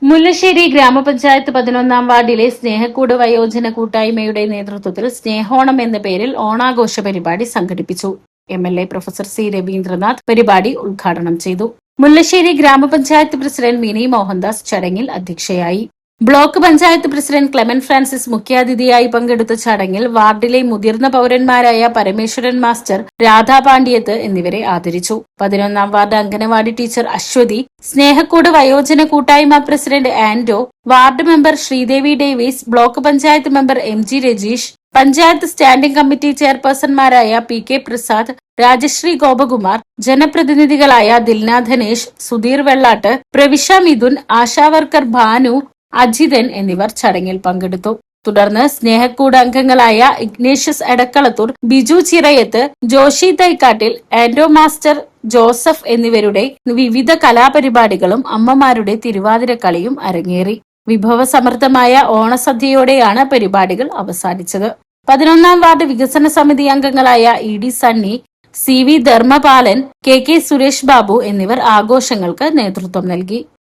മുല്ലശ്ശേരി ഗ്രാമപഞ്ചായത്ത് 11-ാം വാർഡിലെ സ്നേഹക്കൂട് വയോജന കൂട്ടായ്മയുടെ നേതൃത്വത്തിൽ സ്നേഹോണം എന്ന പേരിൽ ഓണാഘോഷ പരിപാടി സംഘടിപ്പിച്ചു. MLA പ്രൊഫസർ സി രവീന്ദ്രനാഥ് പരിപാടി ഉദ്ഘാടനം ചെയ്തു. മുല്ലശ്ശേരി ഗ്രാമപഞ്ചായത്ത് പ്രസിഡന്റ് മിനി മോഹൻദാസ് ചടങ്ങിൽ അധ്യക്ഷയായി. ബ്ലോക്ക് പഞ്ചായത്ത് പ്രസിഡന്റ് ക്ലെമൻ ഫ്രാൻസിസ് മുഖ്യാതിഥിയായി പങ്കെടുത്ത ചടങ്ങിൽ വാർഡിലെ മുതിർന്ന പൌരന്മാരായ പരമേശ്വരൻ മാസ്റ്റർ, രാധാ പാണ്ഡ്യത്ത് എന്നിവരെ ആദരിച്ചു. 11-ാം വാർഡ് അംഗനവാടി ടീച്ചർ അശ്വതി, സ്നേഹക്കൂട് വയോജന കൂട്ടായ്മ president Ando, ward member Sreedevi Davis, block panchayat member MG Rajeesh, panchayat standing committee ചെയർപേഴ്സൺമാരായ PK പ്രസാദ്, രാജശ്രീ ഗോപകുമാർ, ജനപ്രതിനിധികളായ ദിൽന ധനേഷ്, സുധീർ വെള്ളാട്ട്, പ്രവിശ മിഥുൻ, ആശാവർക്കർ ഭാനു, അജിതൻ എന്നിവർ ചടങ്ങിൽ പങ്കെടുത്തു. തുടർന്ന് സ്നേഹക്കൂട് അംഗങ്ങളായ ഇഗ്നേഷ്യസ് എടക്കളത്തൂർ, ബിജു ചിറയത്ത്, ജോഷി തൈക്കാട്ടിൽ, ആൻഡോ മാസ്റ്റർ, ജോസഫ് എന്നിവരുടെ വിവിധ കലാപരിപാടികളും അമ്മമാരുടെ തിരുവാതിരക്കളിയും അരങ്ങേറി. വിഭവസമൃദ്ധമായ ഓണസദ്യയോടെയാണ് പരിപാടികൾ അവസാനിച്ചത്. 11-ാം വാർഡ് വികസന സമിതി അംഗങ്ങളായ ED Sunny, CV Dharmapalan, KK Suresh Babu എന്നിവർ ആഘോഷങ്ങൾക്ക് നേതൃത്വം നൽകി.